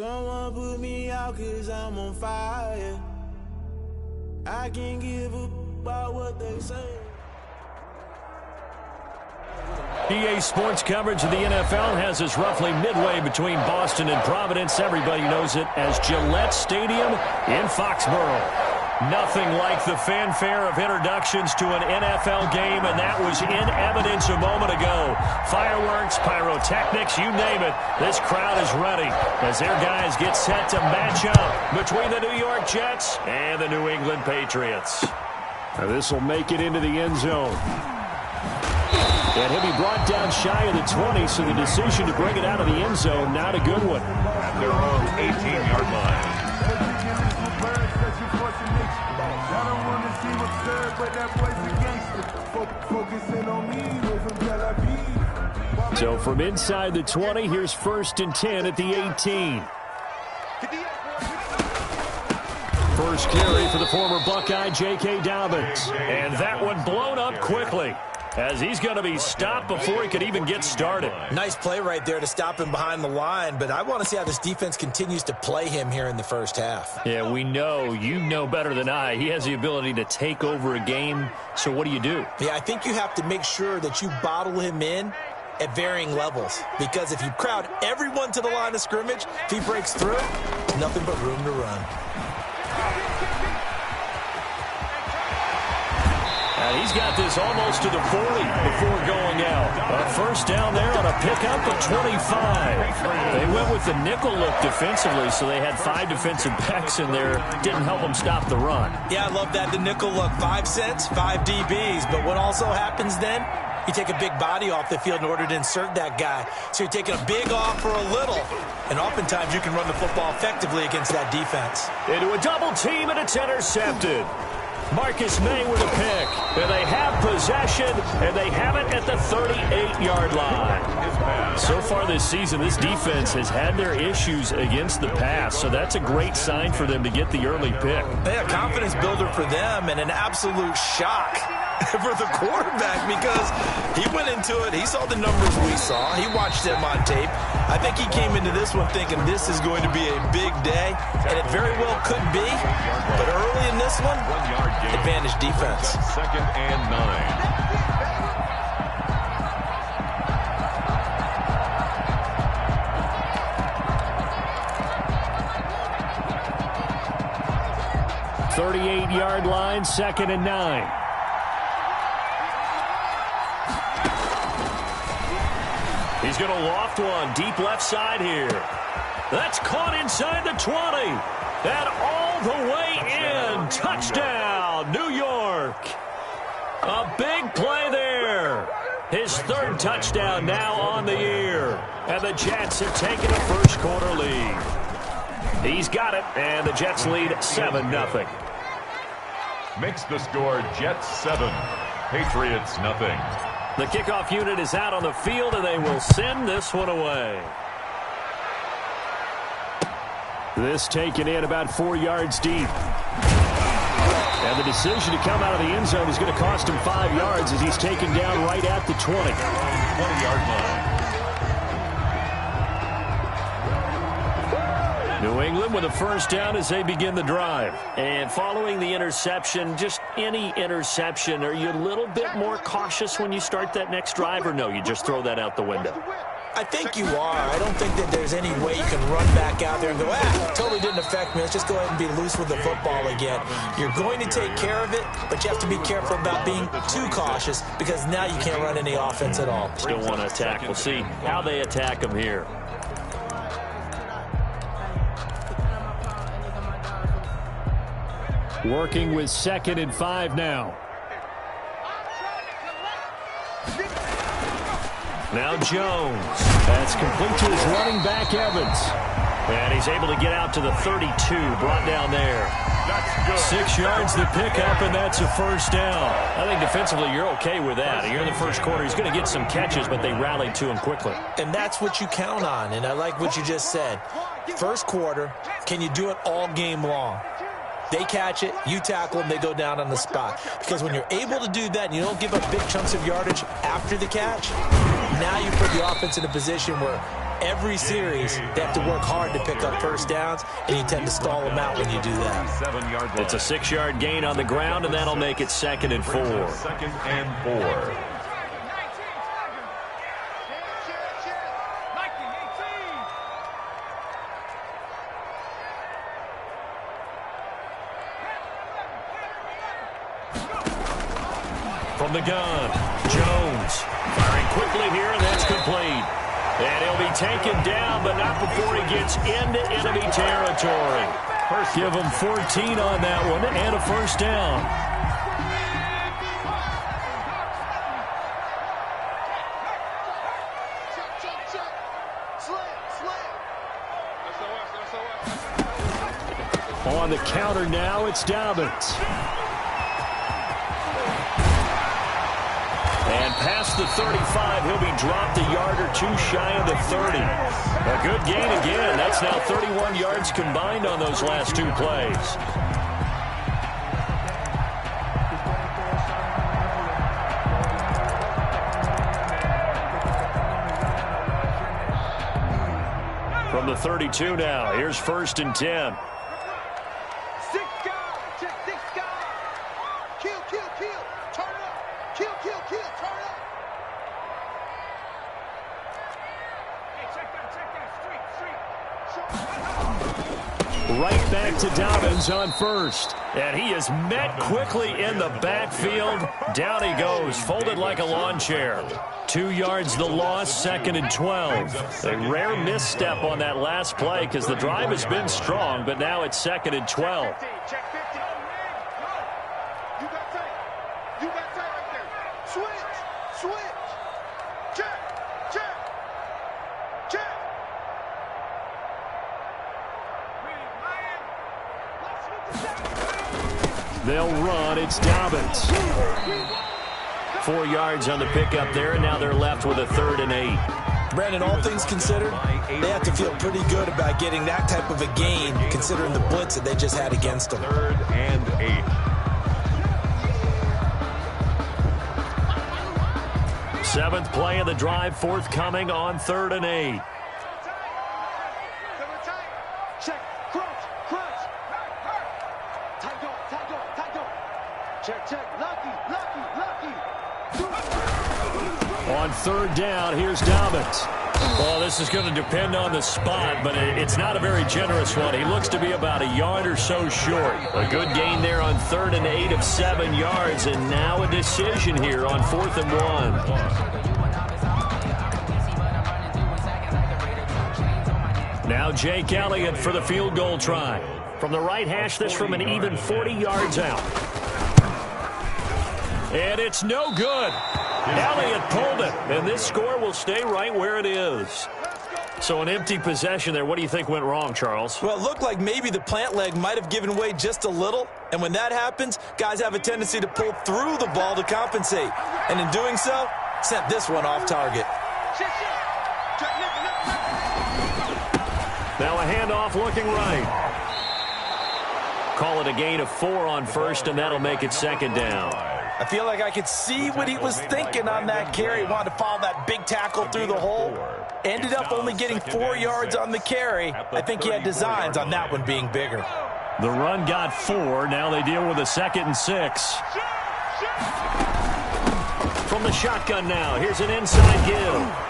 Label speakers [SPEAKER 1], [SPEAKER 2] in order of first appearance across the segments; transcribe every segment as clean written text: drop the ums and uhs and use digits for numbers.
[SPEAKER 1] Someone put me out 'cause I'm on fire. I can't give a about what they say.
[SPEAKER 2] EA Sports coverage of the NFL has us roughly midway between Boston and Providence. Everybody knows it as Gillette Stadium in Foxborough. Nothing like the fanfare of introductions to an NFL game, and that was in evidence a moment ago. Fireworks, pyrotechnics, you name it. This crowd is ready as their guys get set to match up between the New York Jets and the New England Patriots. Now this will make it into the end zone. And he'll be brought down shy of the 20, so the decision to bring it out of the end zone, not a good one.
[SPEAKER 3] At their own 18-yard line.
[SPEAKER 2] So from inside the 20, here's 1st and 10 at the 18. First carry for the former Buckeye, J.K. Dobbins. And that one blown up quickly, as he's going to be stopped before he could even get started.
[SPEAKER 4] Nice play right there to stop him behind the line, but I want to see how this defense continues to play him here in the first half.
[SPEAKER 2] Yeah, we know. You know better than I. He has the ability to take over a game, so what do you do?
[SPEAKER 4] Yeah, I think you have to make sure that you bottle him in at varying levels, because if you crowd everyone to the line of scrimmage, if he breaks through, nothing but room to run.
[SPEAKER 2] And he's got this almost to the 40 before going out. A first down there on a pickup of 25. They went with the nickel look defensively, so they had 5 defensive backs in there. Didn't help them stop the run.
[SPEAKER 4] Yeah, I love that, the nickel look. 5 cents, 5 DBs. But what also happens then, you take a big body off the field in order to insert that guy. So you're taking a big off for a little. And oftentimes you can run the football effectively against that defense.
[SPEAKER 2] Into a double team, and it's intercepted. Marcus May with a pick. And they have possession, and they have it at the 38-yard line. So far this season, this defense has had their issues against the pass, so that's a great sign for them to get the early pick.
[SPEAKER 4] Yeah, confidence builder for them, and an absolute shock for the quarterback, because he went into it, he saw the numbers we saw, he watched them on tape. I think he came into this one thinking this is going to be a big day, and it very well could be, but early in this one, advantage defense.
[SPEAKER 3] 2nd and 9.
[SPEAKER 2] .38-yard line, 2nd and 9. He's going to loft one deep left side here. That's caught inside the 20. And all the way in. Touchdown, New York. A big play there. His 3rd touchdown now on the year. And the Jets have taken a first quarter lead. He's got it, and the Jets lead 7-0.
[SPEAKER 3] Makes the score Jets 7, Patriots nothing.
[SPEAKER 2] The kickoff unit is out on the field, and they will send this one away. This taken in about 4 yards deep. And the decision to come out of the end zone is going to cost him 5 yards as he's taken down right at the 20.
[SPEAKER 3] 20-yard line.
[SPEAKER 2] New England with a first down as they begin the drive. And following the interception, just any interception, are you a little bit more cautious when you start that next drive, or no, you just throw that out the window?
[SPEAKER 4] I think you are. I don't think that there's any way you can run back out there and go, totally didn't affect me. Let's just go ahead and be loose with the football again. You're going to take care of it, but you have to be careful about being too cautious, because now you can't run any offense at all.
[SPEAKER 2] Still want to attack. We'll see how they attack him here. Working with 2nd and 5 now. Now Jones. That's complete to his running back, Evans. And he's able to get out to the 32, brought down there.
[SPEAKER 3] That's good.
[SPEAKER 2] 6 yards to pick up, and that's a first down. I think defensively you're okay with that. You're in the first quarter. He's going to get some catches, but they rallied to him quickly.
[SPEAKER 4] And that's what you count on, and I like what you just said. First quarter, can you do it all game long? They catch it, you tackle them, they go down on the spot. Because when you're able to do that and you don't give up big chunks of yardage after the catch, now you put the offense in a position where every series, they have to work hard to pick up first downs, and you tend to stall them out when you do that.
[SPEAKER 2] It's a 6-yard gain on the ground, and that'll make it 2nd and 4.
[SPEAKER 3] 2nd and 4.
[SPEAKER 2] From the gun, Jones firing quickly here, and that's complete. And he'll be taken down, but not before he gets into enemy territory. Give him 14 on that one and a first down. On the counter now, it's Dobbins. And past the 35, he'll be dropped a yard or two shy of the 30. A good gain again. That's now 31 yards combined on those last 2 plays. From the 32 now, here's 1st and 10. Right back to Dobbins on 1st. And he is met quickly in the backfield. Down he goes, folded like a lawn chair. 2 yards the loss, 2nd and 12. A rare misstep on that last play because the drive has been strong, but now it's 2nd and 12. They'll run. It's Dobbins. 4 yards on the pickup there, and now they're left with a 3rd and 8.
[SPEAKER 4] Brandon, all things considered, they have to feel pretty good about getting that type of a gain, considering the blitz that they just had against them.
[SPEAKER 3] 3rd and 8.
[SPEAKER 2] 7th play of the drive, forthcoming on 3rd and 8. On 3rd down, here's Dobbins. Well, this is going to depend on the spot, but it's not a very generous one. He looks to be about a yard or so short. A good gain there on 3rd and 8 of 7 yards, and now a decision here on 4th and 1. Now Jake Elliott for the field goal try. From the right hash, this from an even 40 yards out. And it's no good. Elliott pulled it, and this score will stay right where it is. So an empty possession there. What do you think went wrong, Charles?
[SPEAKER 4] Well, it looked like maybe the plant leg might have given way just a little, and when that happens, guys have a tendency to pull through the ball to compensate. And in doing so, sent this one off target.
[SPEAKER 2] Now a handoff looking right. Call it a gain of 4 on 1st, and that'll make it 2nd down.
[SPEAKER 4] I feel like I could see what he was thinking on that carry. He wanted to follow that big tackle through the hole. Ended up only getting 4 yards on the carry. I think he had designs on that one being bigger.
[SPEAKER 2] The run got 4. Now they deal with a 2nd and 6. From the shotgun now, here's an inside give.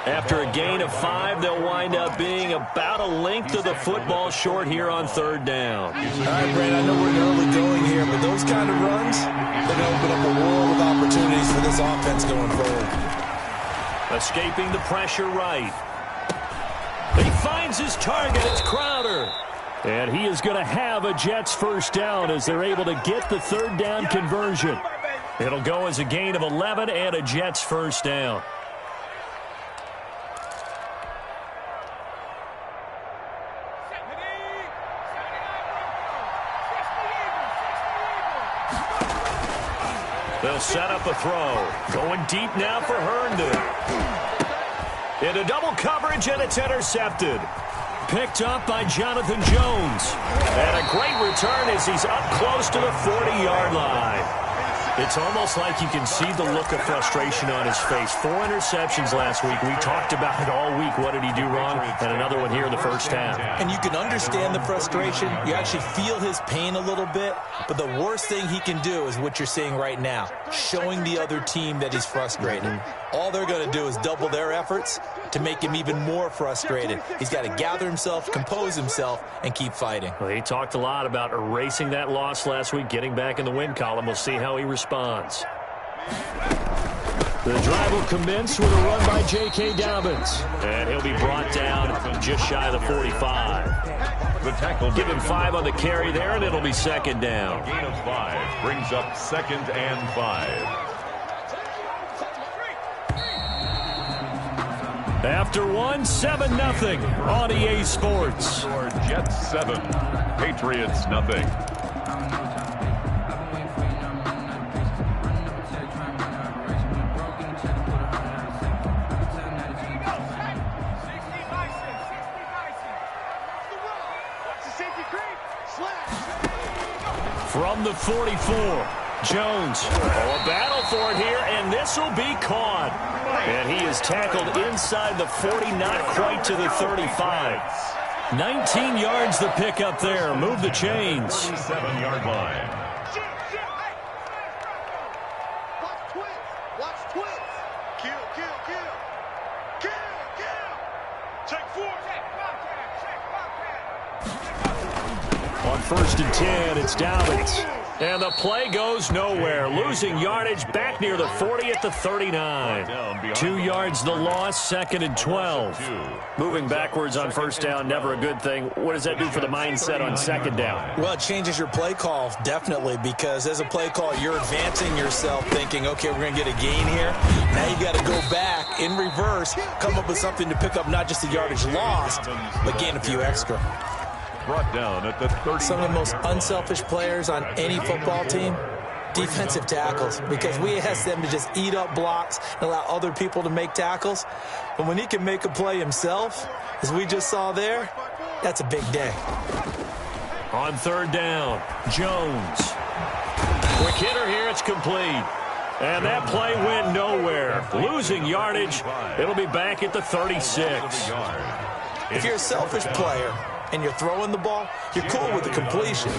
[SPEAKER 2] After a gain of 5, they'll wind up being about a length of the football short here on 3rd down.
[SPEAKER 4] All right, Brandon, I know we're early going here, but those kind of runs, they're going to open up a world of opportunities for this offense going forward.
[SPEAKER 2] Escaping the pressure right. He finds his target. It's Crowder. And he is going to have a Jets first down as they're able to get the 3rd down conversion. It'll go as a gain of 11 and a Jets first down. They'll set up a throw. Going deep now for Herndon. Into double coverage, and it's intercepted. Picked up by Jonathan Jones. And a great return as he's up close to the 40-yard line. It's almost like you can see the look of frustration on his face. 4 interceptions last week. We talked about it all week. What did he do wrong? And another one here in the first half.
[SPEAKER 4] And you can understand the frustration. You actually feel his pain a little bit. But the worst thing he can do is what you're seeing right now, showing the other team that he's frustrated. All they're going to do is double their efforts to make him even more frustrated. He's got to gather himself, compose himself, and keep fighting.
[SPEAKER 2] Well, he talked a lot about erasing that loss last week, getting back in the win column. We'll see how he responds. The drive will commence with a run by J.K. Dobbins. And he'll be brought down just shy of the 45.
[SPEAKER 3] The tackle.
[SPEAKER 2] Give him 5 on the carry there, and it'll be second down.
[SPEAKER 3] A gain of 5 brings up 2nd and 5.
[SPEAKER 2] After 1, 7-0 on EA Sports.
[SPEAKER 3] Score Jets 7, Patriots nothing.
[SPEAKER 2] From the 44, Jones. Oh, a battle for it here, and this will be caught. And he is tackled inside the 40, not quite to the 35. 19 yards the pickup there. Move the chains.
[SPEAKER 3] 7-yard line.
[SPEAKER 5] Watch twins. Kill. Check 4.
[SPEAKER 2] On 1st and 10, it's Dobbins. And the play goes nowhere. Losing yardage back near the 40 at the 39. 2 yards the loss, 2nd and 12. Moving backwards on 1st down, never a good thing. What does that do for the mindset on 2nd down?
[SPEAKER 4] Well, it changes your play call, definitely, because as a play call, you're advancing yourself thinking, okay, we're going to get a gain here. Now you got to go back in reverse, come up with something to pick up not just the yardage lost, but gain a few extra.
[SPEAKER 3] Brought down at the 30.
[SPEAKER 4] Some of the most unselfish players on any football team, defensive tackles, because we ask them to just eat up blocks and allow other people to make tackles. But when he can make a play himself, as we just saw there, that's a big day.
[SPEAKER 2] On 3rd down, Jones. Quick hitter here, it's complete. And that play went nowhere. Losing yardage, it'll be back at the 36.
[SPEAKER 4] If you're a selfish player and you're throwing the ball, you're cool with the completion.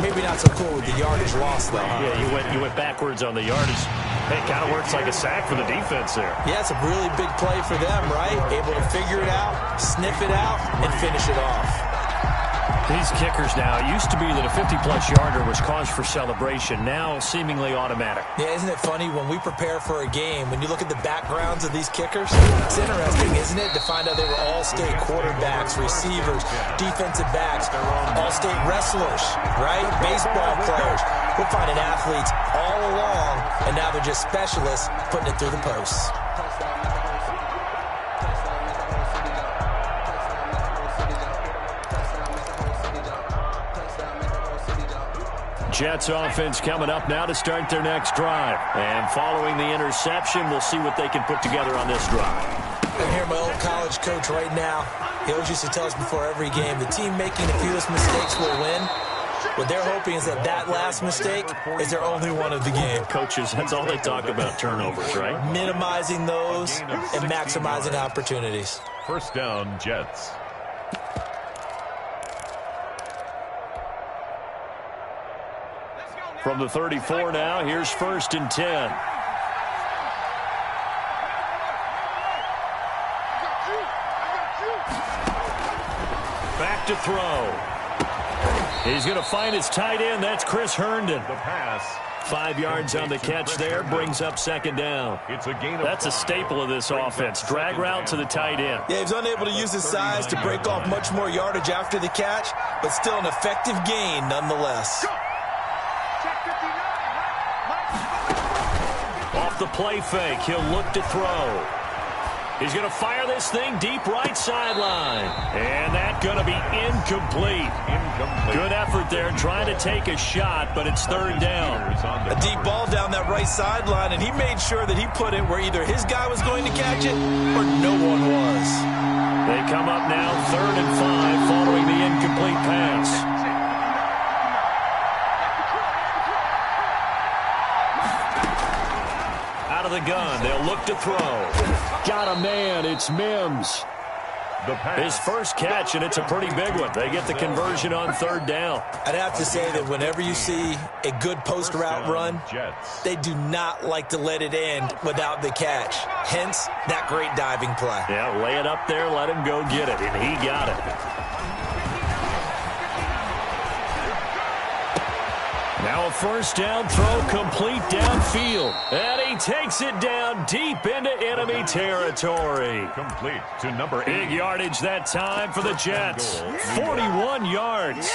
[SPEAKER 4] Maybe not so cool with the yardage loss, though.
[SPEAKER 2] Yeah, you went backwards on the yardage. It kind of works like a sack for the defense there.
[SPEAKER 4] Yeah, it's a really big play for them, right? Able to figure it out, sniff it out, and finish it off.
[SPEAKER 2] These kickers now, it used to be that a 50-plus yarder was cause for celebration. Now, seemingly automatic.
[SPEAKER 4] Yeah, isn't it funny when we prepare for a game, when you look at the backgrounds of these kickers, it's interesting, isn't it, to find out they were all-state quarterbacks, receivers, defensive backs, all-state wrestlers, right? Baseball players. We're finding athletes all along, and now they're just specialists putting it through the posts.
[SPEAKER 2] Jets offense coming up now to start their next drive. And following the interception, we'll see what they can put together on this drive.
[SPEAKER 4] I hear my old college coach right now. He always used to tell us before every game, the team making the fewest mistakes will win. What they're hoping is that that last mistake is their only one of the game.
[SPEAKER 2] Coaches, that's all they talk about, turnovers, right?
[SPEAKER 4] Minimizing those and maximizing opportunities.
[SPEAKER 3] 1st down, Jets.
[SPEAKER 2] From the 34 now, here's 1st and 10. Back to throw. He's going to find his tight end. That's Chris Herndon.
[SPEAKER 3] The pass.
[SPEAKER 2] 5 yards on the catch there, brings up 2nd down.
[SPEAKER 3] It's a gain of
[SPEAKER 2] That's a
[SPEAKER 3] 5.
[SPEAKER 2] staple of this offense. Drag route to the tight end.
[SPEAKER 4] Yeah, he's unable to use his size to break off much more yardage after the catch, but still an effective gain nonetheless.
[SPEAKER 2] Off the play fake, he'll look to throw. He's going to fire this thing deep right sideline. And that's going to be incomplete. Good effort there trying to take a shot, but it's 3rd down.
[SPEAKER 4] A deep ball down that right sideline, and he made sure that he put it where either his guy was going to catch it or no one was.
[SPEAKER 2] They come up now 3rd and 5 following the incomplete pass. of the gun. They'll look to throw. Got a man. It's Mims. His first catch, and it's a pretty big one. They get the conversion on third down.
[SPEAKER 4] I'd have to say that whenever you see a good post route run, they do not like to let it end without the catch. Hence, that great diving play.
[SPEAKER 2] Yeah, lay it up there, let him go get it, and he got it. Now a first down throw complete downfield. And he takes it down deep into enemy territory.
[SPEAKER 3] Complete to number 8.
[SPEAKER 2] Big yardage that time for the Jets. 41 yards.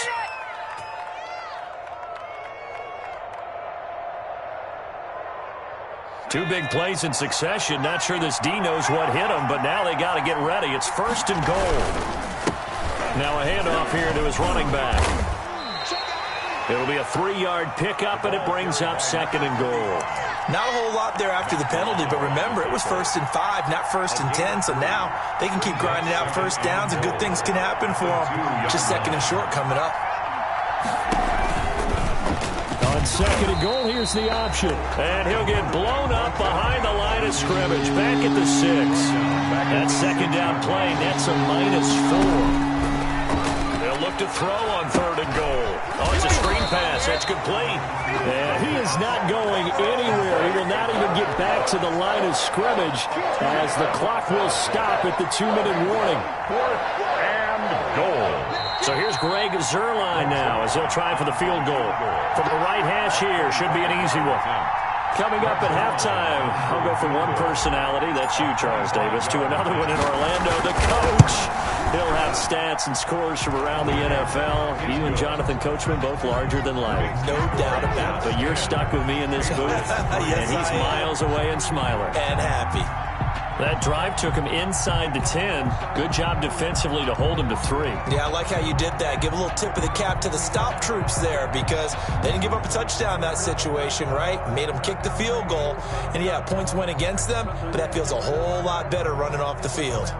[SPEAKER 2] Two big plays in succession. Not sure this D knows what hit him, but now they got to get ready. It's first and goal. Now a handoff here to his running back. It'll be a 3-yard pickup, and it brings up second and goal.
[SPEAKER 4] Not a whole lot there after the penalty, but remember, it was 1st and 5, not 1st and 10, so now they can keep grinding out first downs, and good things can happen for them. Just second and short coming up.
[SPEAKER 2] On second and goal, here's the option. And he'll get blown up behind the line of scrimmage, back at the 6. That second down play, that's a -4. They'll look to throw on third and goal. Oh, it's a screen pass. That's complete. And he is not going anywhere. He will not even get back to the line of scrimmage as the clock will stop at the 2-minute warning.
[SPEAKER 3] 4th and goal.
[SPEAKER 2] So here's Greg Zuerlein now as he'll try for the field goal. From the right hash here, should be an easy one. Coming up at halftime, I'll go from one personality, that's you, Charles Davis, to another one in Orlando, the coach. He'll have stats and scores from around the NFL. You and Jonathan Coachman, both larger than life.
[SPEAKER 4] No doubt about it.
[SPEAKER 2] But you're stuck with me in this booth,
[SPEAKER 4] yes,
[SPEAKER 2] and he's miles away and smiling.
[SPEAKER 4] And happy.
[SPEAKER 2] That drive took him inside the 10. Good job defensively to hold him to 3.
[SPEAKER 4] Yeah, I like how you did that. Give a little tip of the cap to the stop troops there because they didn't give up a touchdown in that situation, right? Made them kick the field goal. And, yeah, points went against them, but that feels a whole lot better running off the field.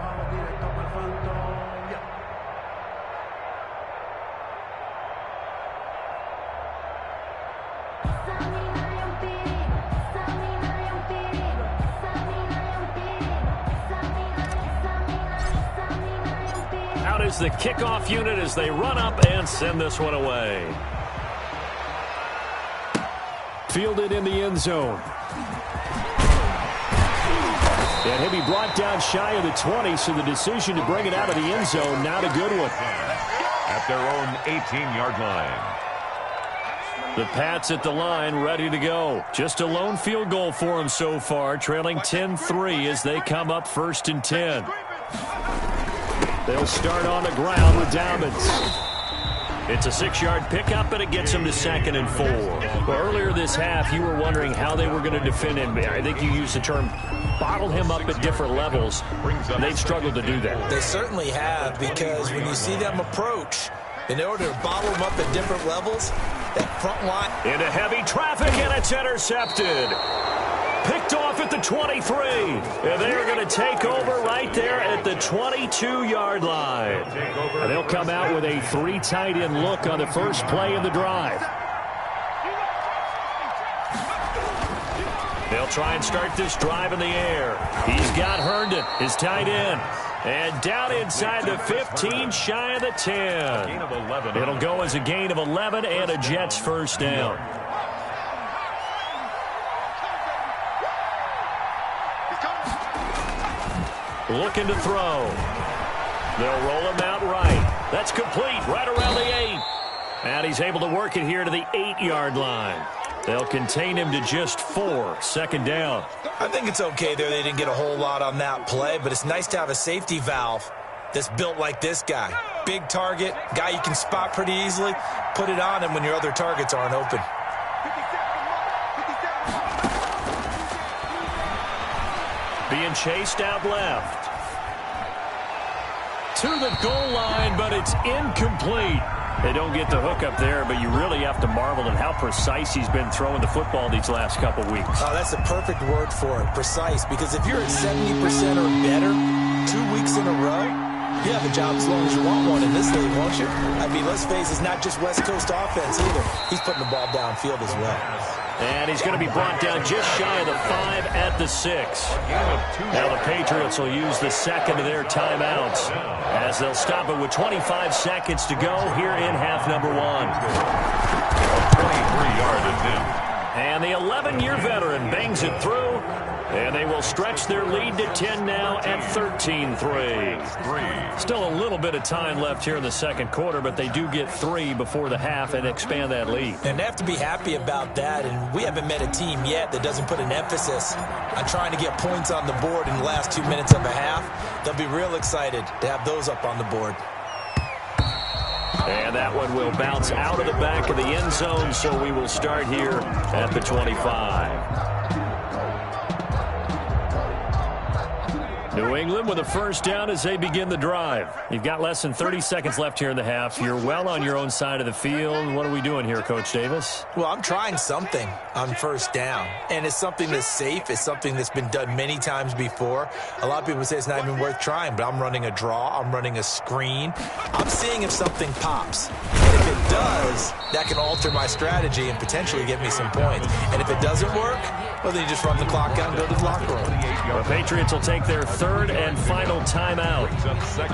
[SPEAKER 2] Is the kickoff unit as they run up and send this one away. Fielded in the end zone. And he'll be brought down shy of the 20, so the decision to bring it out of the end zone, not a good one.
[SPEAKER 3] At their own 18-yard line.
[SPEAKER 2] The Pats at the line, ready to go. Just a lone field goal for them so far, trailing 10-3 as they come up 1st and 10. They'll start on the ground with Dobbins. It's a 6-yard pickup, and it gets them to 2nd and 4. Well, earlier this half, you were wondering how they were going to defend him. I think you used the term bottle him up at different levels. They've struggled to do that.
[SPEAKER 4] They certainly have, because when you see them approach, in order to bottle them up at different levels, that front line.
[SPEAKER 2] Into heavy traffic, and it's intercepted. Picked off at the 23. And they are going to take over right there at the 22-yard line. And they'll come out with a 3 tight end look on the first play of the drive. They'll try and start this drive in the air. He's got Herndon, his tight end. And down inside the 15, shy of the 10. It'll go as a gain of 11 and a Jets first down. Looking to throw. They'll roll him out right. That's complete, right around the 8. And he's able to work it here to the 8-yard line. They'll contain him to just 4. 2nd down.
[SPEAKER 4] I think it's okay there. They didn't get a whole lot on that play, but it's nice to have a safety valve that's built like this guy. Big target, guy you can spot pretty easily. Put it on him when your other targets aren't open.
[SPEAKER 2] Being chased out left. To the goal line, but it's incomplete. They don't get the hook up there, but you really have to marvel at how precise he's been throwing the football these last couple weeks.
[SPEAKER 4] Oh, that's a perfect word for it, precise, because if you're at 70% or better 2 weeks in a row, You have a job as long as you want one in this league, won't you? I mean, let's face it, it's not just West Coast offense either. He's putting the ball downfield as well.
[SPEAKER 2] And he's going to be brought down just shy of the 5 at the 6. Now the Patriots will use the second of their timeouts as they'll stop it with 25 seconds to go here in half number 1.
[SPEAKER 3] 23-yard attempt.
[SPEAKER 2] And the 11-year veteran bangs it through. And they will stretch their lead to 10 now at 13-3. Still a little bit of time left here in the second quarter, but they do get 3 before the half and expand that lead.
[SPEAKER 4] And they have to be happy about that, and we haven't met a team yet that doesn't put an emphasis on trying to get points on the board in the last 2 minutes of a half. They'll be real excited to have those up on the board.
[SPEAKER 2] And that one will bounce out of the back of the end zone, so we will start here at the 25. New England with a first down as they begin the drive. You've got less than 30 seconds left here in the half. You're well on your own side of the field. What are we doing here, Coach Davis?
[SPEAKER 4] Well, I'm trying something on first down, and it's something that's safe. It's something that's been done many times before. A lot of people say it's not even worth trying, but I'm running a draw. I'm running a screen. I'm seeing if something pops. And if it does, that can alter my strategy and potentially get me some points. And if it doesn't work, well, then you just run the clock out and go to the locker room.
[SPEAKER 2] The Patriots will take their third and final timeout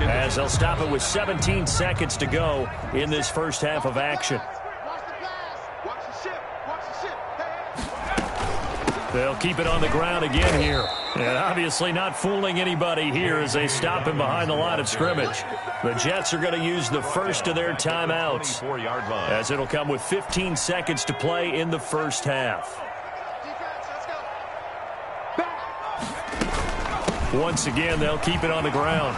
[SPEAKER 2] as they'll stop it with 17 seconds to go in this first half of action. They'll keep it on the ground again here. And obviously not fooling anybody here as they stop him behind the line of scrimmage. The Jets are going to use the first of their timeouts as it'll come with 15 seconds to play in the first half. Once again, they'll keep it on the ground.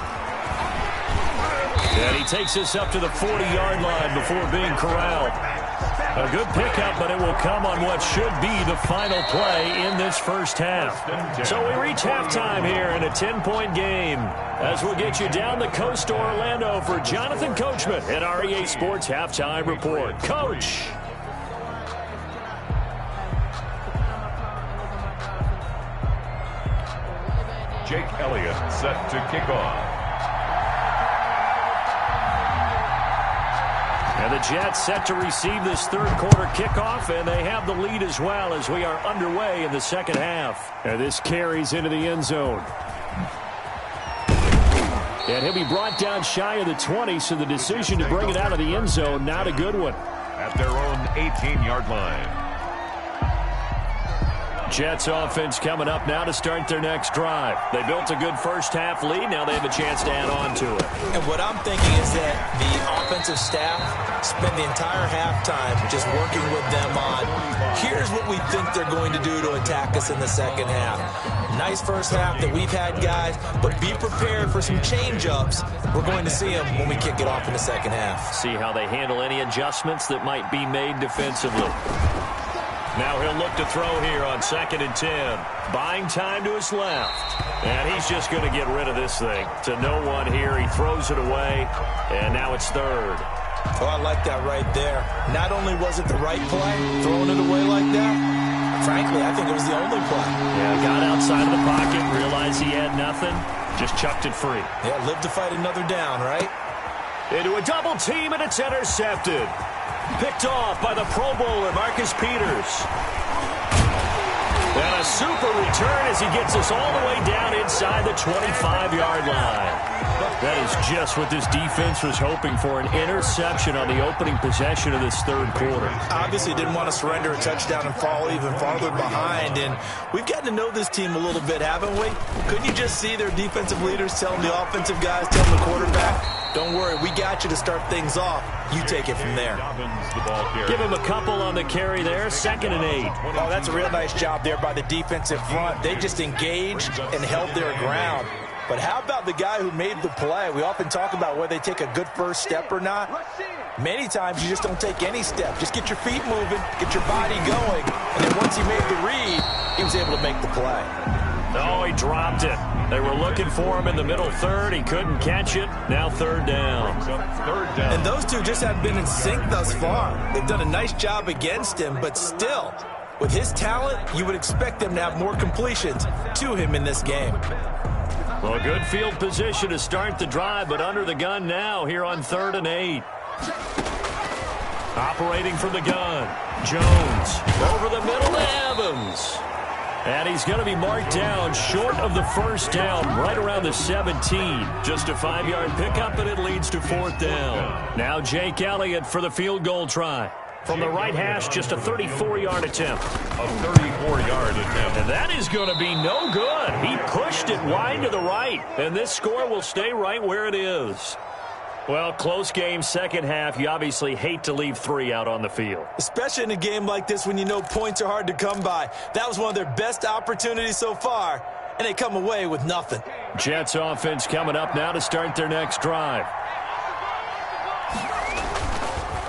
[SPEAKER 2] And he takes this up to the 40-yard line before being corralled. A good pickup, but it will come on what should be the final play in this first half. So we reach halftime here in a 10-point game as we'll get you down the coast to Orlando for Jonathan Coachman at our EA Sports Halftime Report. Coach.
[SPEAKER 3] Jake Elliott set to kick off.
[SPEAKER 2] And the Jets set to receive this third quarter kickoff, and they have the lead as well as we are underway in the second half. And this carries into the end zone. And he'll be brought down shy of the 20, so the decision to bring it out of the end zone, not a good one.
[SPEAKER 3] At their own 18-yard line.
[SPEAKER 2] Jets offense coming up now to start their next drive. They built a good first half lead. Now they have a chance to add on to it.
[SPEAKER 4] And what I'm thinking is that the offensive staff spend the entire halftime just working with them on, here's what we think they're going to do to attack us in the second half. Nice first half that we've had, guys, but be prepared for some change-ups. We're going to see them when we kick it off in the second half.
[SPEAKER 2] See how they handle any adjustments that might be made defensively. Now he'll look to throw here on 2nd and 10. Buying time to his left. And he's just going to get rid of this thing. To no one here. He throws it away. And now it's third.
[SPEAKER 4] Oh, I like that right there. Not only was it the right play, throwing it away like that, frankly, I think it was the only play.
[SPEAKER 2] Yeah, got outside of the pocket, realized he had nothing, just chucked it free.
[SPEAKER 4] Yeah, live to fight another down, right?
[SPEAKER 2] Into a double team, and it's intercepted. Picked off by the Pro Bowler, Marcus Peters. And a super return as he gets us all the way down inside the 25-yard line. That is just what this defense was hoping for, an interception on the opening possession of this third quarter.
[SPEAKER 4] Obviously didn't want to surrender a touchdown and fall even farther behind, and we've gotten to know this team a little bit, haven't we? Couldn't you just see their defensive leaders telling the offensive guys, telling the quarterback, don't worry, we got you to start things off. You take it from there.
[SPEAKER 2] Give him a couple on the carry there, 2nd and 8.
[SPEAKER 4] Oh, that's a real nice job there by the defensive front. They just engaged and held their ground. But how about the guy who made the play? We often talk about whether they take a good first step or not. Many times you just don't take any step. Just get your feet moving, get your body going. And then once he made the read, he was able to make the play.
[SPEAKER 2] Oh, he dropped it. They were looking for him in the middle third. He couldn't catch it. Now third down.
[SPEAKER 4] And those two just have been in sync thus far. They've done a nice job against him, but still, with his talent, you would expect them to have more completions to him in this game.
[SPEAKER 2] Well, good field position to start the drive, but under the gun now here on 3rd and 8. Operating from the gun, Jones over the middle to Evans. And he's going to be marked down short of the first down, right around the 17. Just a 5-yard pickup, and it leads to 4th down. Now Jake Elliott for the field goal try. From the right hash, just a 34-yard attempt.
[SPEAKER 3] A 34-yard attempt.
[SPEAKER 2] And that is going to be no good. He pushed it wide to the right, and this score will stay right where it is. Well, close game, second half. You obviously hate to leave 3 out on the field.
[SPEAKER 4] Especially in a game like this when you know points are hard to come by. That was one of their best opportunities so far, and they come away with nothing.
[SPEAKER 2] Jets offense coming up now to start their next drive.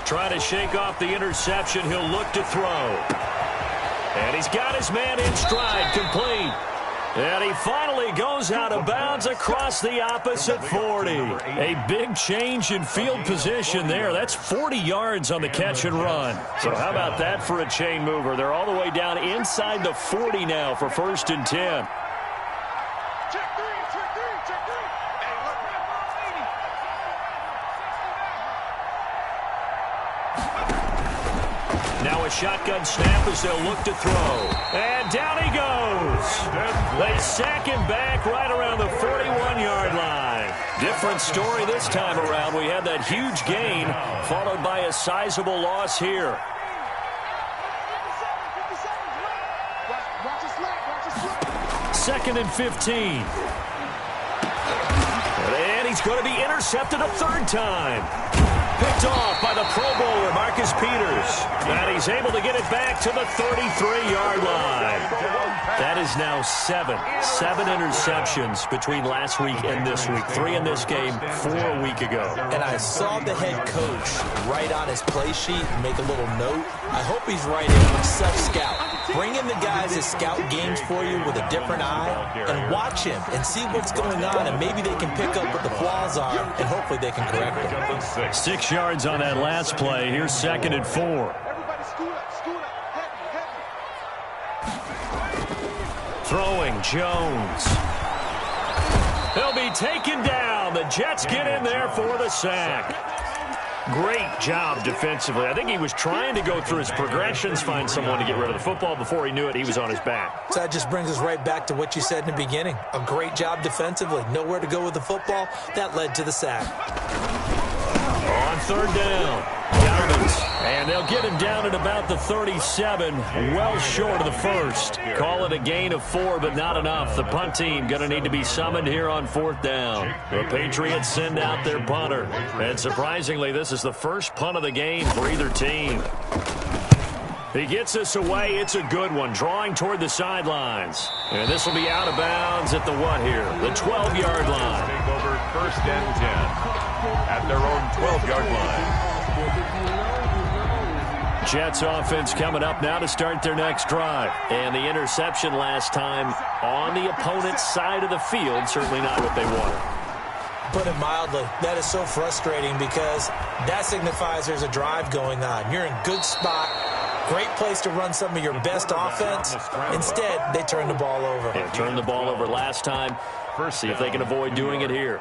[SPEAKER 2] Try to shake off the interception. He'll look to throw. And he's got his man in stride, complete. And he finally goes out of bounds across the opposite 40. A big change in field position there. That's 40 yards on the catch and run. So how about that for a chain mover? They're all the way down inside the 40 now for 1st and 10. Now a shotgun snap as they'll look to throw. And down he goes. They sack him back right around the 41-yard line. Different story this time around. We had that huge gain followed by a sizable loss here. Second and 15. And he's going to be intercepted a 3rd time. Picked off by the Pro Bowler, Marcus Peters. And he's able to get it back to the 33-yard line. That is now 7 interceptions between last week and this week. 3 in this game, 4 a week ago.
[SPEAKER 4] And I saw the head coach write on his play sheet and make a little note. I hope he's writing self-scout. Bring in the guys that scout games for you with a different eye and watch him and see what's going on, and maybe they can pick up what the flaws are, and hopefully they can correct them.
[SPEAKER 2] 6 yards on that last play. Here's 2nd and 4. Throwing, Jones. He'll be taken down. The Jets get in there for the sack. Great job defensively. I think he was trying to go through his progressions, find someone to get rid of the football. Before he knew it, he was on his back.
[SPEAKER 4] So that just brings us right back to what you said in the beginning. A great job defensively. Nowhere to go with the football. That led to the sack.
[SPEAKER 2] On 3rd down, Gardens. And they'll get him down at about the 37, well short of the first. Call it a gain of 4, but not enough. The punt team going to need to be summoned here on 4th down. The Patriots send out their punter. And surprisingly, this is the first punt of the game for either team. He gets us away. It's a good one, drawing toward the sidelines. And this will be out of bounds at the what here? The 12-yard line.
[SPEAKER 3] Take over 1st and 10 at their own 12-yard line.
[SPEAKER 2] Jets offense coming up now to start their next drive. And the interception last time on the opponent's side of the field, certainly not what they wanted.
[SPEAKER 4] Put it mildly, that is so frustrating because that signifies there's a drive going on. You're in good spot, great place to run some of your best offense. Instead, they turn the ball over.
[SPEAKER 2] Yeah, turned the ball over last time. See if they can avoid doing it here.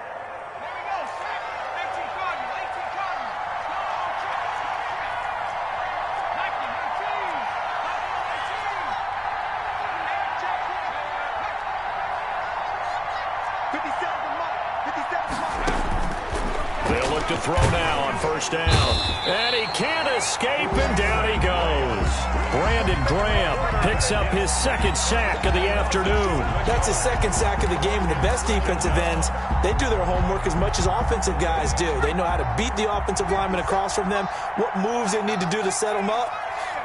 [SPEAKER 2] They'll look to throw now on 1st down. And he can't escape, and down he goes. Brandon Graham picks up his 2nd sack of the afternoon.
[SPEAKER 4] That's his 2nd sack of the game, and the best defensive ends, they do their homework as much as offensive guys do. They know how to beat the offensive lineman across from them, what moves they need to do to set them up.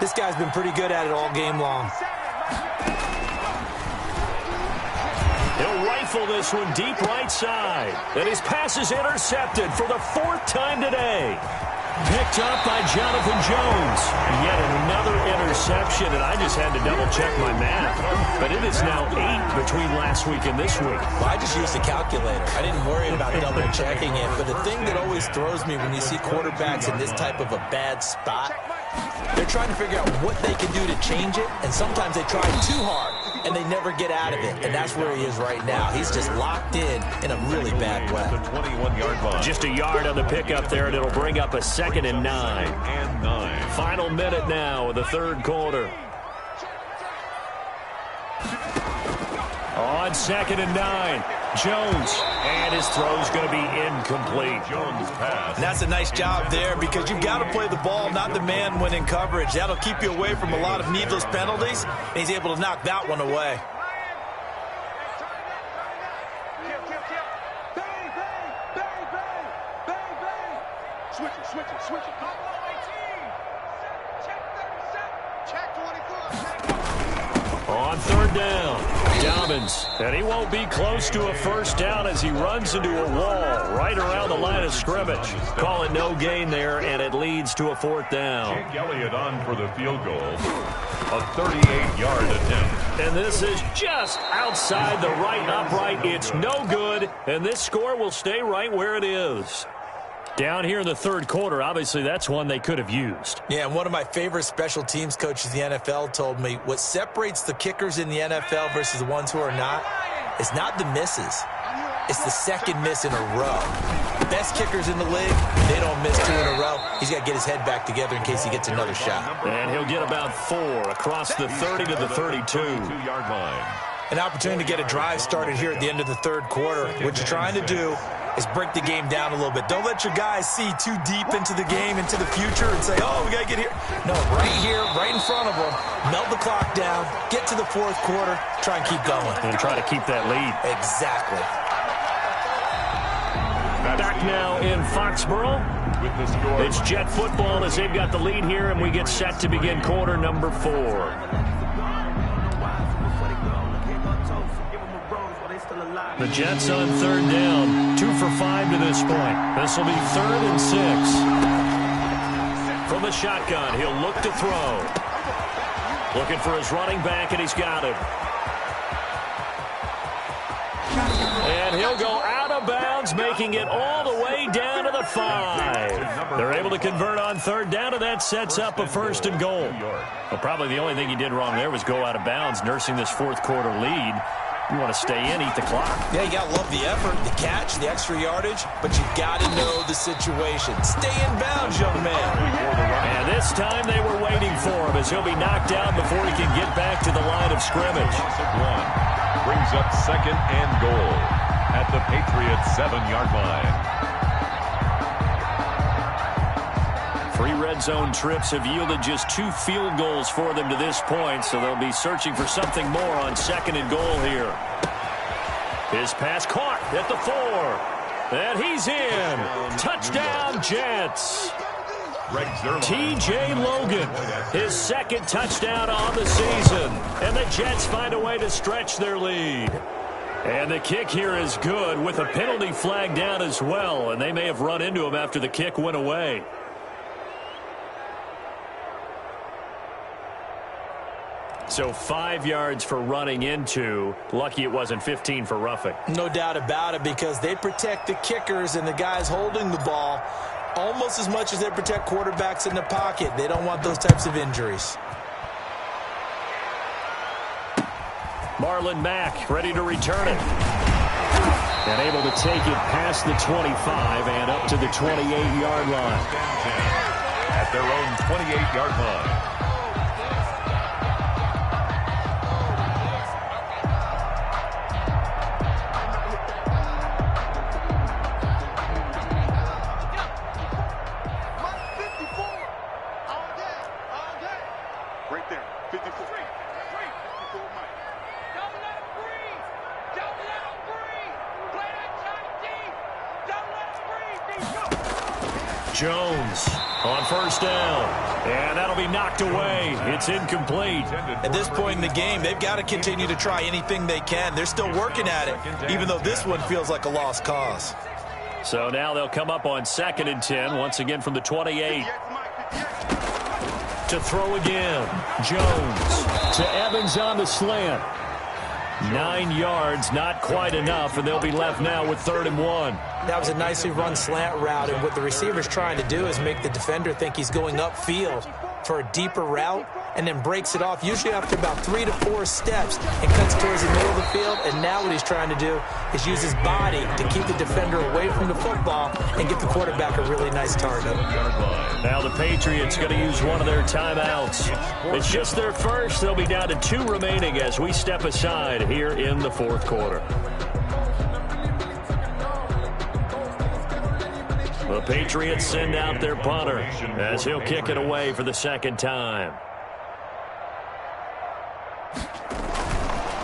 [SPEAKER 4] This guy's been pretty good at it all game long.
[SPEAKER 2] He'll rifle this one deep right side. And his pass is intercepted for the 4th time today. Picked up by Jonathan Jones. Yet another interception, and I just had to double-check my math. But it is now 8 between last week and this week.
[SPEAKER 4] Well, I just used a calculator. I didn't worry about double-checking it. But the thing that always throws me when you see quarterbacks in this type of a bad spot, they're trying to figure out what they can do to change it, and sometimes they try too hard. and they never get out of it. And that's where he is right now. He's just locked in a really bad way.
[SPEAKER 3] The 21-yard line.
[SPEAKER 2] Just a yard on the pickup there, and it'll bring up a 2nd and 9. Final minute now of the third quarter. On 2nd and 9, Jones, and his throw's going to be incomplete.
[SPEAKER 3] Jones pass.
[SPEAKER 4] And that's a nice job there because you've got to play the ball, not the man when in coverage. That'll keep you away from a lot of needless penalties, and he's able to knock that one away.
[SPEAKER 5] Switch it. Check 24.
[SPEAKER 2] On 3rd down, Dobbins, and he won't be close to a first down as he runs into a wall right around the line of scrimmage. Call it no gain there, and it leads to a 4th down.
[SPEAKER 3] Jake Elliott on for the field goal. A 38-yard attempt.
[SPEAKER 2] And this is just outside the right upright. It's no good, and this score will stay right where it is. Down here in the third quarter, obviously that's one they could have used.
[SPEAKER 4] Yeah, and one of my favorite special teams coaches in the NFL told me what separates the kickers in the NFL versus the ones who are not is not the misses. It's the second miss in a row. Best kickers in the league, they don't miss 2 in a row. He's got to get his head back together in case he gets another shot.
[SPEAKER 2] And he'll get about 4 across the 30 to the 32.
[SPEAKER 3] 2-yard line.
[SPEAKER 4] An opportunity to get a drive started here at the end of the third quarter. What you're trying to do is break the game down a little bit. Don't let your guys see too deep into the game, into the future, and say, oh, we got to get here. No, right here, right in front of them, melt the clock down, get to the fourth quarter, try and keep going.
[SPEAKER 2] And try to keep that lead.
[SPEAKER 4] Exactly.
[SPEAKER 2] Back now in Foxborough.
[SPEAKER 3] With the score.
[SPEAKER 2] It's Jet football as they've got the lead here, and we get set to begin quarter number 4. The Jets on 3rd down, 2 for 5 to this point. This will be 3rd and 6. From the shotgun, he'll look to throw. Looking for his running back, and he's got him. And he'll go out of bounds, making it all the way down to the 5. They're able to convert on 3rd down, and that sets up a 1st and goal. Well, probably the only thing he did wrong there was go out of bounds, nursing this fourth quarter lead. You want to stay in, eat the clock.
[SPEAKER 4] Yeah, you got to love the effort, the catch, the extra yardage, but you got to know the situation. Stay in bounds, young man.
[SPEAKER 2] And this time they were waiting for him as he'll be knocked out before he can get back to the line of scrimmage.
[SPEAKER 3] Brings up 2nd and goal at the Patriots' 7-yard line.
[SPEAKER 2] 3 red zone trips have yielded just 2 field goals for them to this point, so they'll be searching for something more on 2nd and goal here. His pass caught at the 4. And he's in. Touchdown, Jets. T.J. Logan, his 2nd touchdown on the season. And the Jets find a way to stretch their lead. And the kick here is good with a penalty flag down as well, and they may have run into him after the kick went away. So 5 yards for running into. Lucky it wasn't 15 for roughing.
[SPEAKER 4] No doubt about it, because they protect the kickers and the guys holding the ball almost as much as they protect quarterbacks in the pocket. They don't want those types of injuries.
[SPEAKER 2] Marlon Mack ready to return it. And able to take it past the 25 and up to the 28-yard line.
[SPEAKER 3] At their own 28-yard line.
[SPEAKER 2] Jones on 1st down, and that'll be knocked away. It's incomplete.
[SPEAKER 4] At this point in the game, they've got to continue to try anything they can. They're still working at it, even though this one feels like a lost cause.
[SPEAKER 2] So now they'll come up on 2nd and 10, once again from the 28. To throw again, Jones to Evans on the slant. 9 yards, not quite enough, and they'll be left now with 3rd and 1.
[SPEAKER 4] That was a nicely run slant route, and what the receiver's trying to do is make the defender think he's going upfield for a deeper route, and then breaks it off, usually after about 3 to 4 steps, and cuts towards the middle of the field. And now what he's trying to do is use his body to keep the defender away from the football and get the quarterback a really nice target.
[SPEAKER 2] Now the Patriots going to use one of their timeouts. It's just their first. They'll be down to 2 remaining as we step aside here in the fourth quarter. The Patriots send out their punter as he'll kick it away for the second time.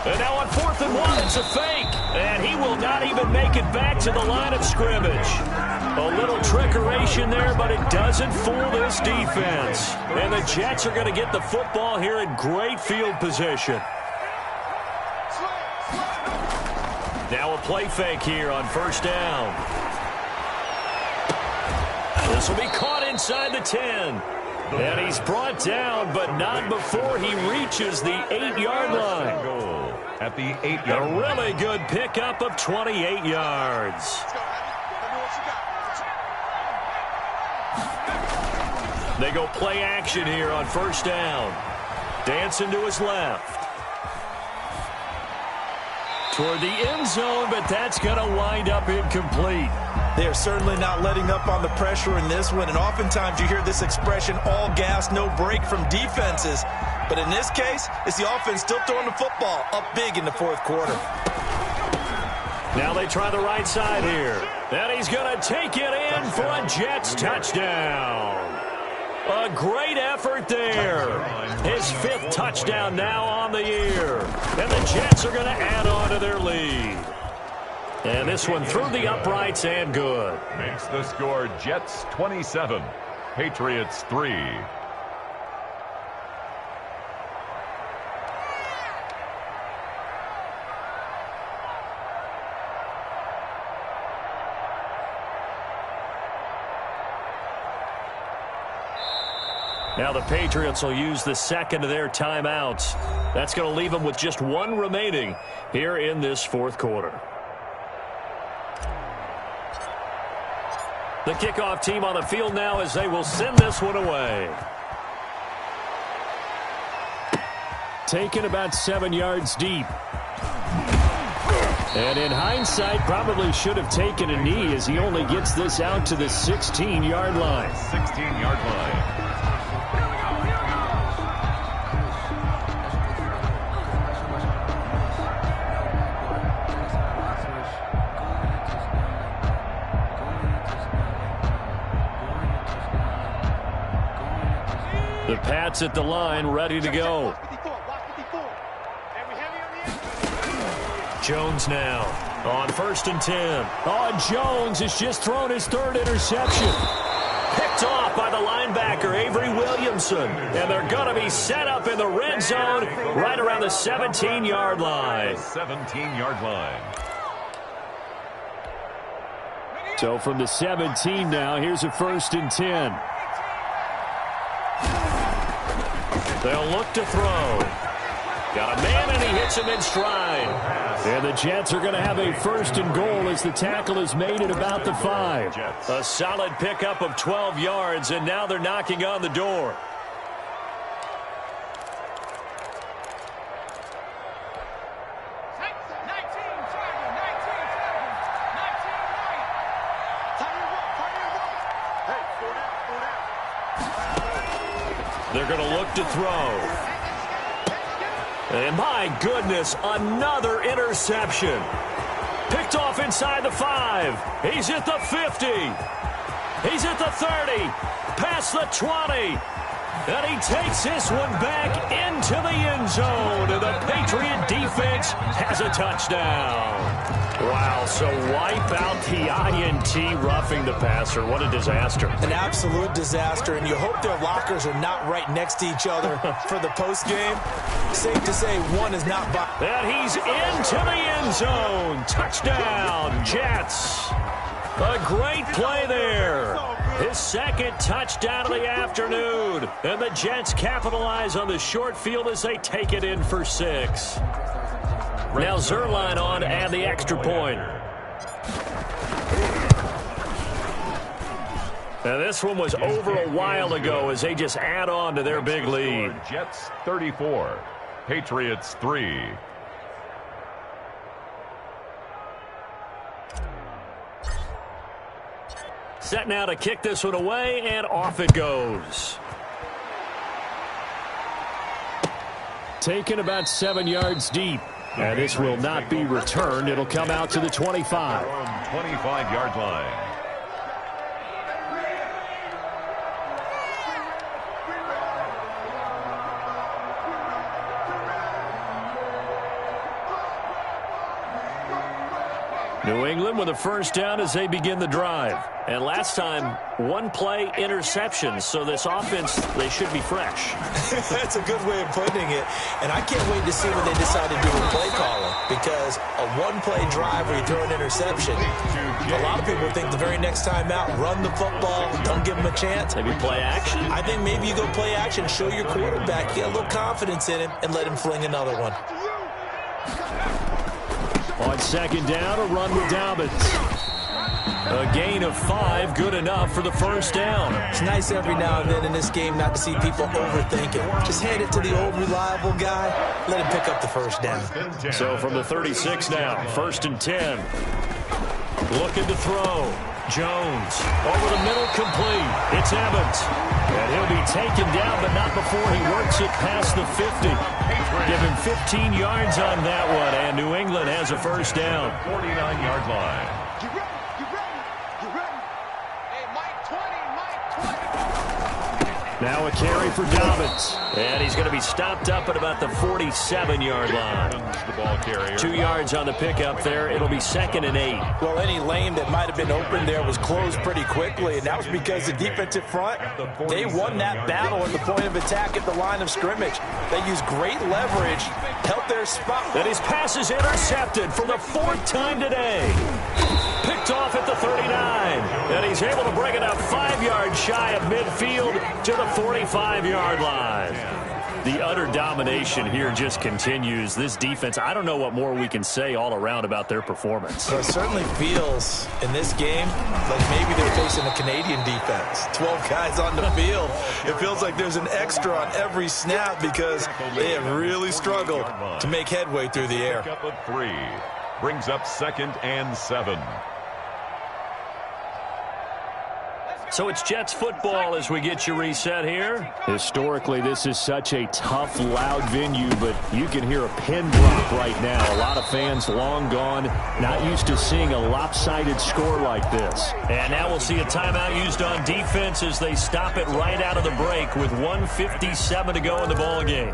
[SPEAKER 2] And now on 4th and 1, it's a fake. And he will not even make it back to the line of scrimmage. A little trickeration there, but it doesn't fool this defense. And the Jets are going to get the football here in great field position. Now a play fake here on first down. This will be caught inside the 10. And he's brought down, but not before he reaches the 8-yard line.
[SPEAKER 3] At the 8-yard line.
[SPEAKER 2] A really good pickup of 28 yards. They go play action here on first down. Dancing to his left. Toward the end zone, but that's going to wind up incomplete.
[SPEAKER 4] They're certainly not letting up on the pressure in this one, and oftentimes you hear this expression, all gas, no break from defenses. But in this case, it's the offense still throwing the football up big in the fourth quarter.
[SPEAKER 2] Now they try the right side here. And he's going to take it in for a Jets touchdown. A great effort there. His 5th touchdown now on the year. And the Jets are going to add on to their lead. And this one through the uprights and good.
[SPEAKER 3] Makes the score Jets 27, Patriots 3.
[SPEAKER 2] Now the Patriots will use the second of their timeouts. That's going to leave them with just 1 remaining here in this fourth quarter. The kickoff team on the field now as they will send this one away. Taken about 7 yards deep. And in hindsight, probably should have taken a knee as he only gets this out to the 16-yard line.
[SPEAKER 3] 16-yard line.
[SPEAKER 2] The Pats at the line, ready to go. Jones now on 1st and 10. Oh, Jones has just thrown his 3rd interception. Picked off by the linebacker, Avery Williamson. And they're going to be set up in the red zone right around the 17-yard line.
[SPEAKER 3] 17-yard line.
[SPEAKER 2] So from the 17 now, here's a 1st and 10. They'll look to throw. Got a man, and he hits him in stride. And the Jets are going to have a 1st and goal as the tackle is made at about the 5. A solid pickup of 12 yards, and now they're knocking on the door. They're going to look to throw. And my goodness, another interception. Picked off inside the 5. He's at the 50. He's at the 30. Past the 20. And he takes this one back into the end zone. And the Patriot defense has a touchdown. Wow, so wipe out the INT roughing the passer. What a disaster.
[SPEAKER 4] An absolute disaster, and you hope their lockers are not right next to each other for the postgame. Safe to say one is not by.
[SPEAKER 2] And he's into the end zone. Touchdown, Jets. A great play there. His 2nd touchdown of the afternoon. And the Jets capitalize on the short field as they take it in for 6. Now Zerline on and the extra point. Now, this one was over a while ago as they just add on to their big lead.
[SPEAKER 3] Jets 34, Patriots 3.
[SPEAKER 2] Set now to kick this one away, and off it goes. Taken about 7 yards deep. And this will not be returned. It'll come out to the 25.
[SPEAKER 3] 25-yard line.
[SPEAKER 2] New England with a first down as they begin the drive. And last time, one-play interception. So this offense, they should be fresh.
[SPEAKER 4] That's a good way of putting it. And I can't wait to see what they decide to do with play calling. Because a one-play drive where you throw an interception, a lot of people think the very next time out, run the football, don't give them a chance.
[SPEAKER 2] Maybe play action?
[SPEAKER 4] I think maybe you go play action, show your quarterback, get a little confidence in him, and let him fling another one.
[SPEAKER 2] On second down, a run with Dobbins. A gain of 5, good enough for the first down.
[SPEAKER 4] It's nice every now and then in this game not to see people overthinking. Just hand it to the old reliable guy, let him pick up the first down.
[SPEAKER 2] So from the 36 now, 1st and 10. Looking to throw. Jones over the middle, complete. It's Evans. And he'll be taken down, but not before he works it past the 50. Give him 15 yards on that one, and New England has a first down.
[SPEAKER 3] 49-yard line.
[SPEAKER 5] You ready? You ready? You ready? Hey, Mike 20, Mike 20.
[SPEAKER 2] Now a carry for Dobbins. And he's going to be stopped up at about the 47-yard line.
[SPEAKER 3] The ball carrier.
[SPEAKER 2] 2 yards on the pickup there. It'll be 2nd and 8.
[SPEAKER 4] Well, any lane that might have been open there was closed pretty quickly, and that was because the defensive front, they won that battle at the point of attack at the line of scrimmage. They used great leverage, held their spot.
[SPEAKER 2] And his pass is intercepted for the 4th time today. Picked off at the 39. And he's able to bring it up 5 yards shy of midfield to the 45-yard line. The utter domination here just continues. This defense, I don't know what more we can say all around about their performance.
[SPEAKER 4] Well, it certainly feels in this game like maybe they're facing a Canadian defense. 12 guys on the field. It feels like there's an extra on every snap because they have really struggled to make headway through the air.
[SPEAKER 3] Pickup of 3. Brings up 2nd and 7.
[SPEAKER 2] So it's Jets football as we get you reset here. Historically, this is such a tough, loud venue, but you can hear a pin drop right now. A lot of fans long gone, not used to seeing a lopsided score like this. And now we'll see a timeout used on defense as they stop it right out of the break with 1:57 to go in the ball game.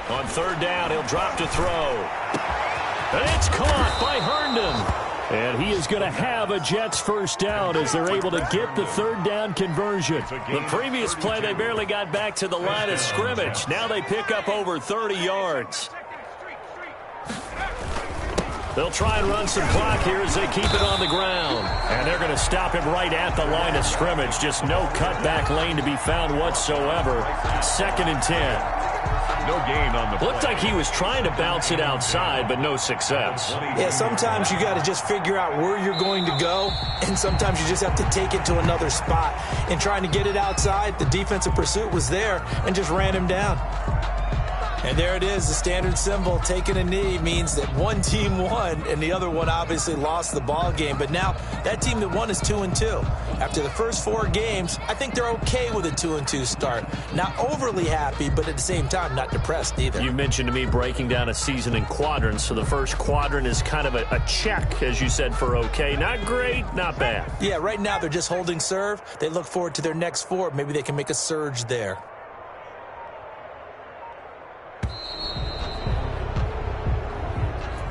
[SPEAKER 2] On 3rd down, he'll drop to throw. And it's caught by Herndon. And he is going to have a Jets first down as they're able to get the 3rd down conversion. The previous play, they barely got back to the line of scrimmage. Now they pick up over 30 yards. They'll try and run some clock here as they keep it on the ground. And they're going to stop it right at the line of scrimmage. Just no cutback lane to be found whatsoever. 2nd and 10.
[SPEAKER 3] No gain on the play.
[SPEAKER 2] Looked like he was trying to bounce it outside, but no success.
[SPEAKER 4] Yeah, sometimes you got to just figure out where you're going to go, and sometimes you just have to take it to another spot. And trying to get it outside, the defensive pursuit was there and just ran him down. And there it is, the standard symbol. Taking a knee means that one team won and the other one obviously lost the ball game. But now that team that won is 2-2. After the first 4 games, I think they're okay with a 2-2 start. Not overly happy, but at the same time, not depressed either.
[SPEAKER 2] You mentioned to me breaking down a season in quadrants. So the first quadrant is kind of a check, as you said, for okay. Not great, not bad.
[SPEAKER 4] Yeah, right now they're just holding serve. They look forward to their next 4. Maybe they can make a surge there.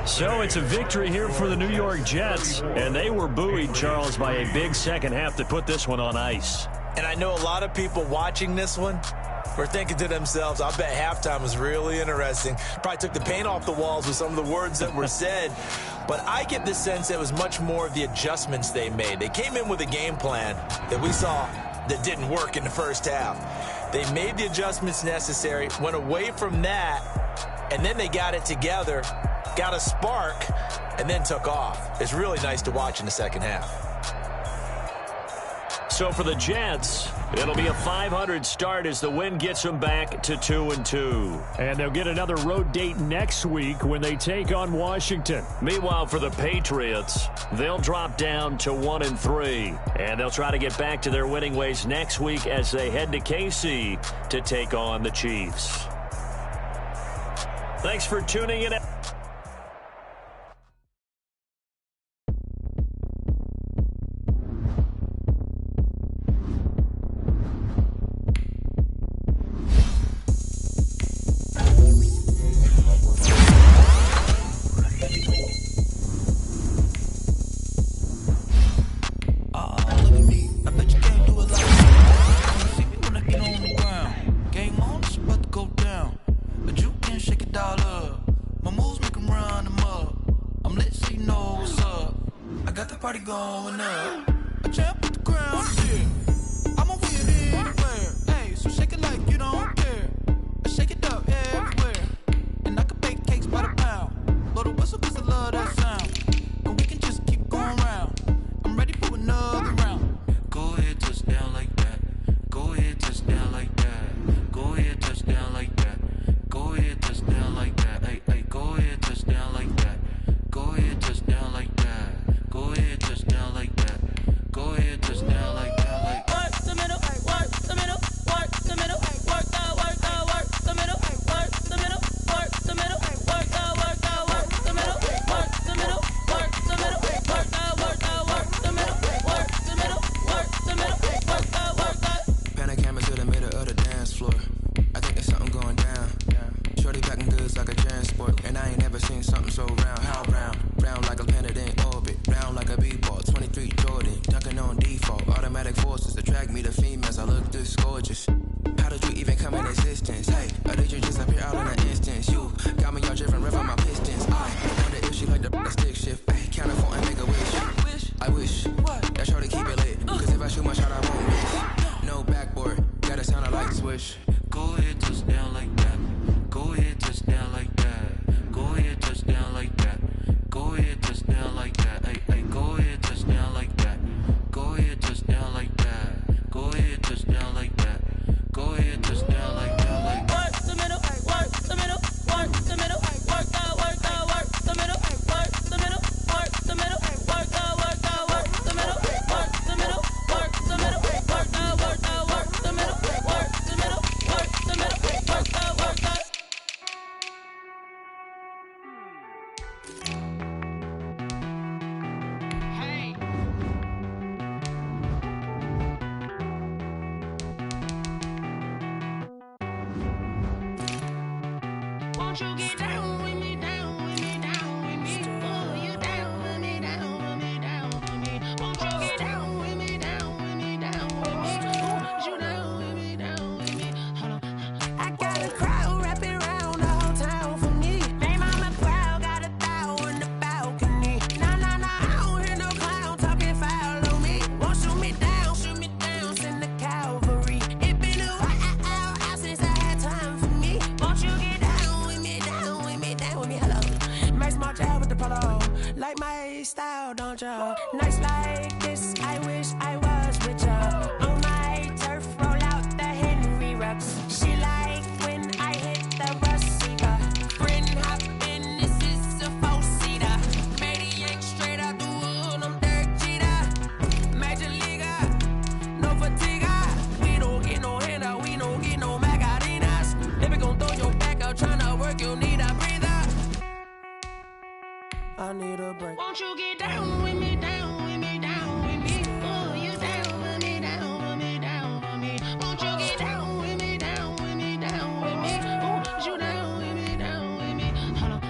[SPEAKER 2] So it's a victory here for the New York Jets, and they were buoyed, Charles, by a big second half to put this one on ice.
[SPEAKER 4] And I know a lot of people watching this one were thinking to themselves, I bet halftime was really interesting. Probably took the paint off the walls with some of the words that were said. But I get the sense it was much more of the adjustments they made. They came in with a game plan that we saw that didn't work in the first half. They made the adjustments necessary, went away from that, and then they got it together, got a spark, and then took off. It's really nice to watch in the second half.
[SPEAKER 2] So for the Jets, it'll be a 500 start as the win gets them back to 2-2.
[SPEAKER 6] And they'll get another road date next week when they take on Washington.
[SPEAKER 2] Meanwhile, for the Patriots, they'll drop down to 1-3. And they'll try to get back to their winning ways next week as they head to KC to take on the Chiefs. Thanks for tuning in.
[SPEAKER 7] Nights like this, I wish I was with ya. On my turf, roll out the Henry rocks. She like when I hit the receiver. Friend hop in, this is a four-seater. Maniac straight out the wood, I'm Derek Jeter. Major leaguer, no fatigue. We don't get no handout, we don't get no Macarinas. If we gon' throw your back out, tryna work, you need a breather. I need a break. Won't you get down with me, down with me, down with me? Oh, you down with me, down with me, down with me. Won't you get down with me, down with me, down with me? Oh, you down with me, down with me? Hold on.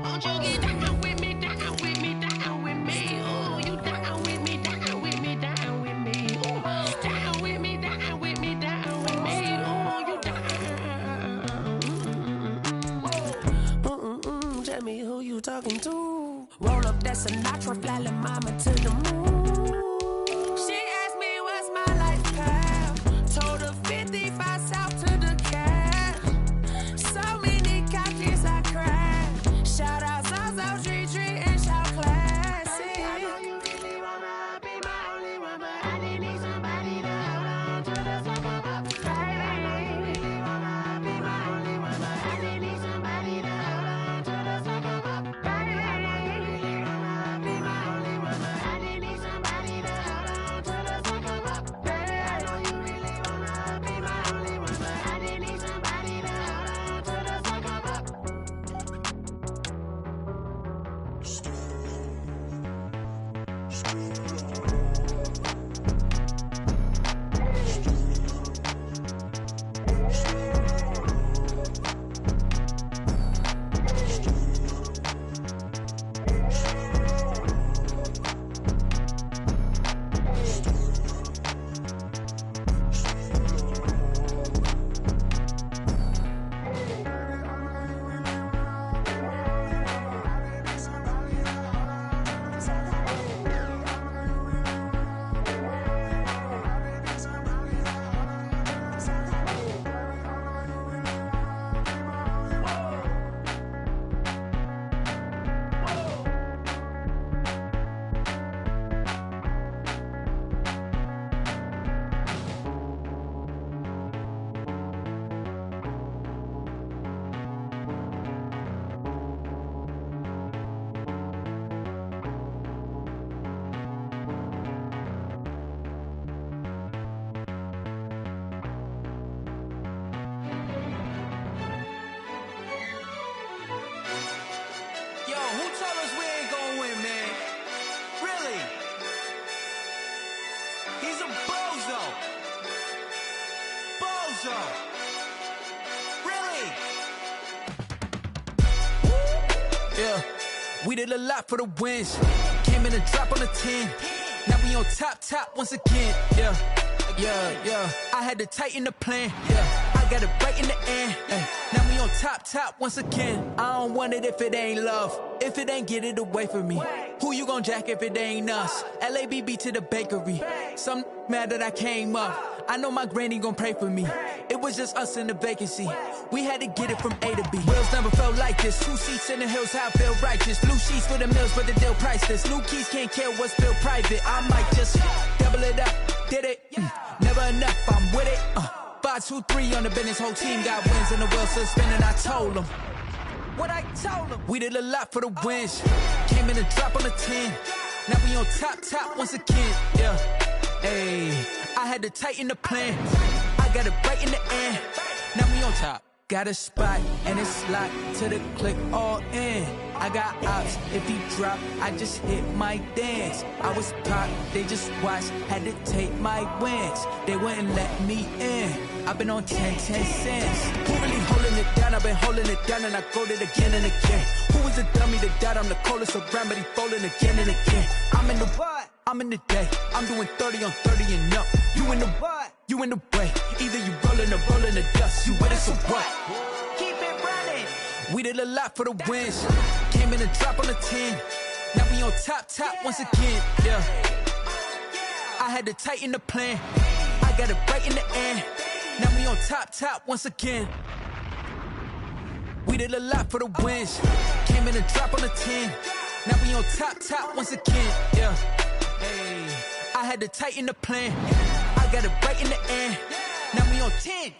[SPEAKER 7] Won't you get down with me, down with me, down with me? Oh, you down with me, down with me, down with me? Oh, down with me, down with me, down with me? Oh, you down. Tell me who you talking to. Roll up that Sinatra, fly la mama to the moon. She asked me what's my life path. Told her 55 south to the cash. So many couches I
[SPEAKER 8] Yeah, we did a lot for the wins. Came in a drop on a 10. Now we on top once again. Yeah. I had to tighten the plan. Yeah, I got it right in the end. Now we on top once again. I don't want it if it ain't love. If it ain't, get it away from me. Who you gon' jack if it ain't us? LABB to the bakery. Some mad that I came up. I know my granny gon' pray for me. It was just us in the vacancy. We had to get it from A to B. Wheels never felt like this. 2 seats in the hills, how I feel righteous. Blue sheets for the mills, but the deal priceless. New keys can't care what's still private. I might just double it up. Did it? Never enough, I'm with it. 5, 2, 3 on the business. Whole team got wins and the wheels still spinning. I told them what I told them. We did a lot for the wins. Came in a drop on a 10. Now we on top once again. Yeah. Ayy, I had to tighten the plan. I got it right in the end. Now we on top. Got a spot and it's locked to the click all in. I got ops, if he drop, I just hit my dance. I was pop, they just watched, had to take my wins. They wouldn't let me in. I've been on 10 cents. Who really holding it down? I've been holding it down and I go it again and again. Who was a dummy to doubt? I'm the coldest around, but he folding again and again. I'm in the what? I'm in the day. I'm doing 30 on 30 and up. You in the what? You in the way. Either you rolling or rolling the dust. You with us or what? Keep it running. We did a lot for the wins. Came in a drop on a 10. Now we on top once again. Yeah. I had to tighten the plan. I got it right in the end. Now we on top once again. We did a lot for the wins. Came in a drop on a 10. Now we on top once again. Yeah. Hey, I had to tighten the plan. I got it right in the end. Now we on 10.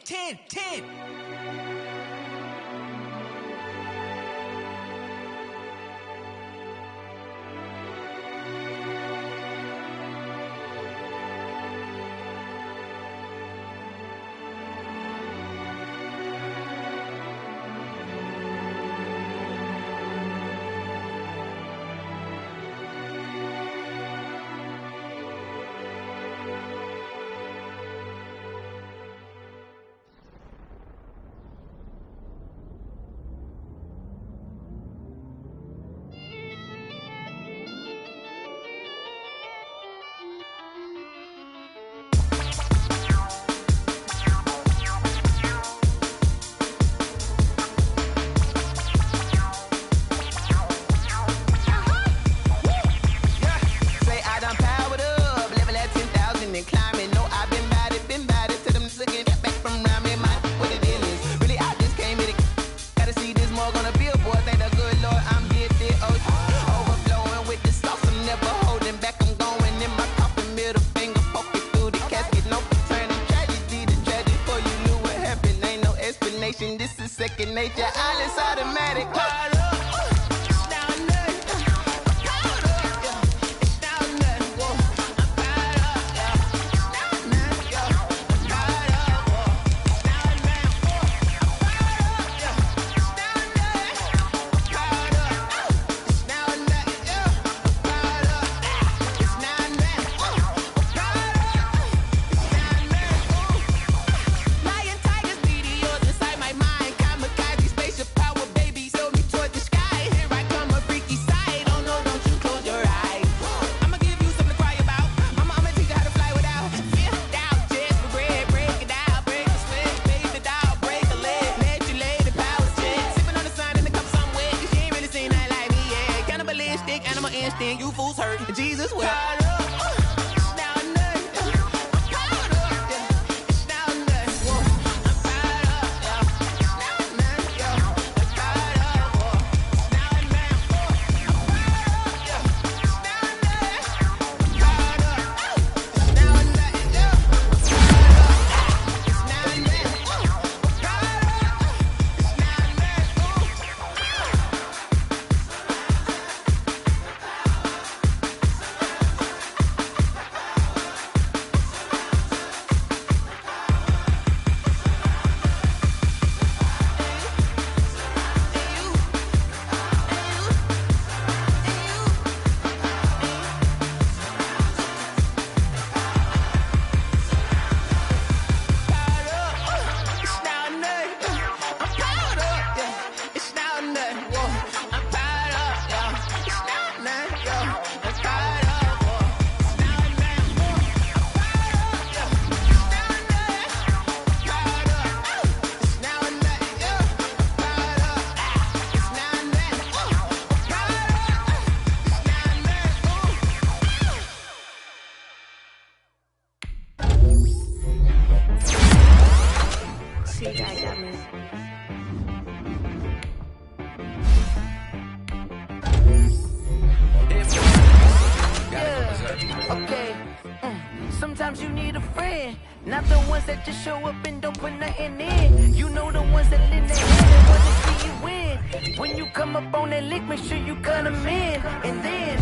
[SPEAKER 9] This is second nature, all is automatic.
[SPEAKER 7] see you guys got me.
[SPEAKER 10] Yeah, okay. Sometimes you need a friend, not the ones that just show up and don't put nothing in. You know the ones that lend their hand and wanna see you win. When you come up on that lick, make sure you cut them in. And then